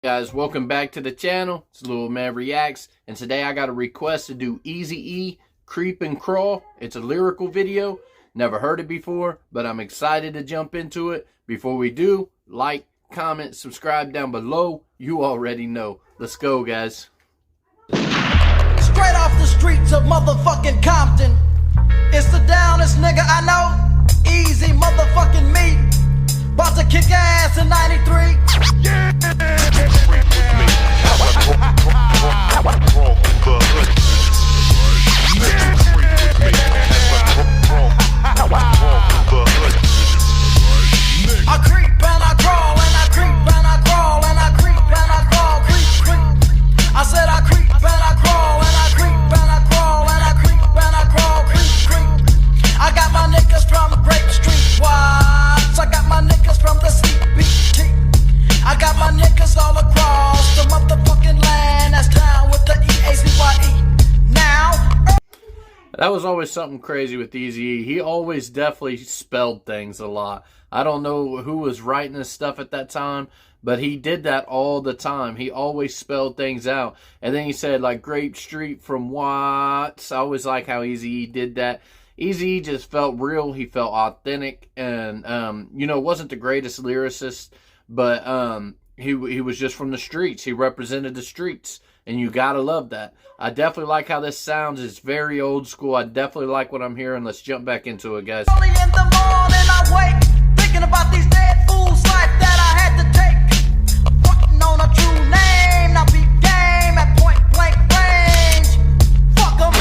Guys, welcome back to the channel. It's Little Man Reacts, and today I got a request to do Eazy-E Creep and Crawl. It's a lyrical video. Never heard it before, but I'm excited to jump into it. Before we do, like, comment, subscribe down below. You already know. Let's go, guys. Straight off the streets of motherfucking Compton. It's the downest nigga I know. Easy motherfucking me. About to kick ass in 93. Yeah. I creep and I crawl and I creep and I crawl and I creep and I crawl, creep, creep. I said I creep and I crawl and I creep and I crawl and I creep and I crawl, creep, creep. I got my niggas from Grape Street Watts. I got my niggas from the CBT. I got my niggas all across the motherfucking land. That's down with the Eazy-E. Now. That was always something crazy with Eazy-E. He always definitely spelled things a lot. I don't know who was writing this stuff at that time, but he did that all the time. He always spelled things out. And then he said, like, Grape Street from Watts. I always like how Eazy-E did that. Eazy-E just felt real. He felt authentic. And, you know, wasn't the greatest lyricist, but he was just from the streets. He represented the streets. And you gotta love that. I definitely like how this sounds. It's very old school. I definitely like what I'm hearing. Let's jump back into it, guys. Early in the morning I wake, thinking about these dead fools' life that I had to take. Fucking on a true name, now beat game at point blank range. Fuck 'em.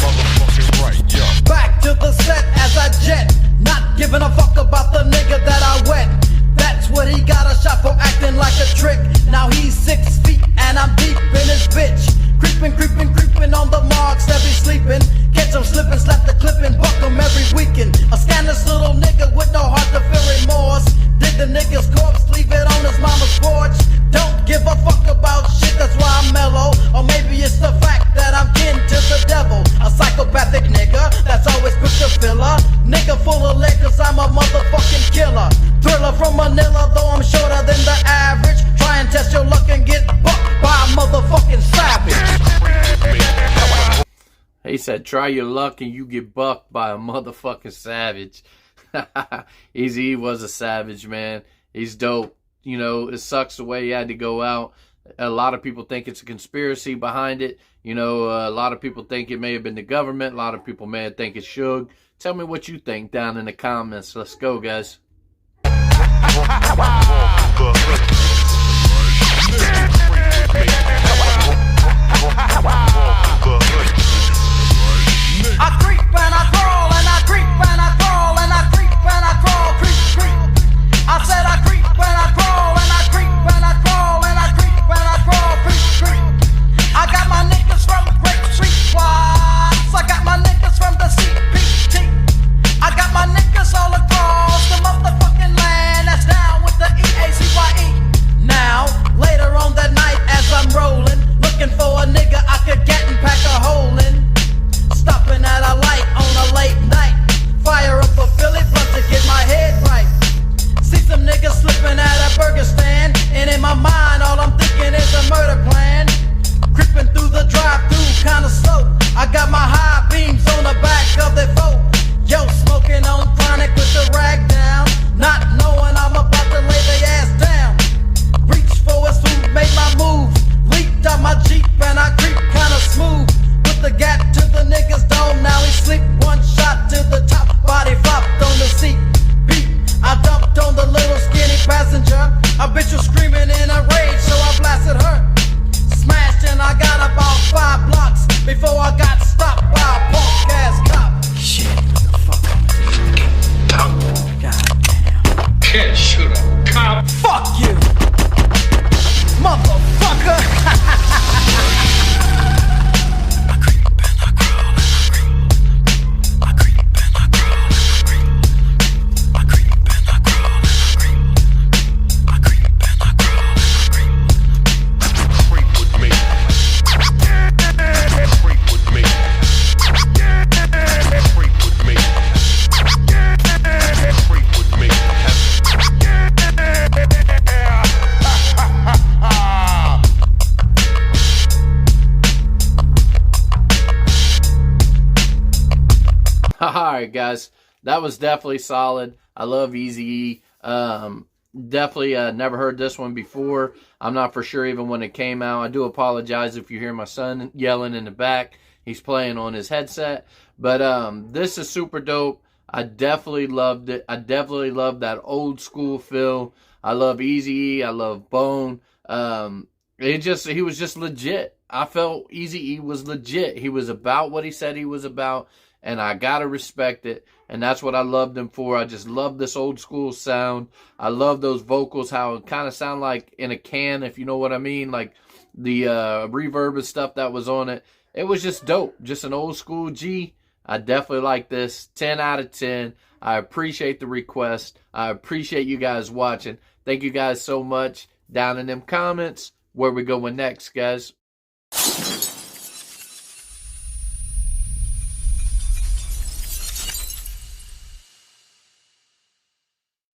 Motherfucking right, yo. Back to the set as I jet, not giving a fuck about the nigga that I wet. That's what he got a shot for, acting like a trick. Now he's 6 feet and I'm deep in his bitch. Creeping, creeping, creeping on the marks, every sleeping. Catch him slipping, slap the clip and buck him every weekend. A scandalous little nigga with no heart to feel remorse. Dig the nigga's corpse, leave it on his mama's porch. Don't give a fuck about shit, that's why I'm mellow. Or maybe it's the fact that I'm kin to the devil. A psychopathic nigga that's always quick to filler. Nigga full of lead cause I'm a motherfucking killer. Thriller from Manila, though I'm shorter than the average. Try and test your luck and get bucked by a motherfucking savage. He said, try your luck and you get bucked by a motherfucking savage. Eazy-E was a savage, man. He's dope. You know, it sucks the way he had to go out. A lot of people think it's a conspiracy behind it. You know, a lot of people think it may have been the government. A lot of people may think it's Suge. Tell me what you think down in the comments. Let's go, guys. I creep and I crawl and I creep and I crawl and I creep and I crawl, creep, creep. I said I creep and I crawl and I creep and I crawl and I creep and I crawl, creep, creep. I got my niggas from Grape Street Watts. I got my niggas from the CBT. I got my niggas all across the motherfucking land. That's down with the Eazy-E. Now, later on that Alright, guys. That was definitely solid. I love Eazy-E. Definitely never heard this one before. I'm not for sure even when it came out. I do apologize if you hear my son yelling in the back. He's playing on his headset. But this is super dope. I definitely loved it. I definitely love that old school feel. I love Eazy-E. I love Bone. He was just legit. I felt Eazy-E was legit. He was about what he said he was about, and I gotta respect it. And that's what I loved him for. I just love this old school sound. I love those vocals, how it kind of sound like in a can, if you know what I mean, like the reverb and stuff that was on it. It was just dope. Just an old school G. I definitely like this. 10 out of 10. I appreciate the request. I appreciate you guys watching. Thank you guys so much. Down in them comments, where we going next, guys?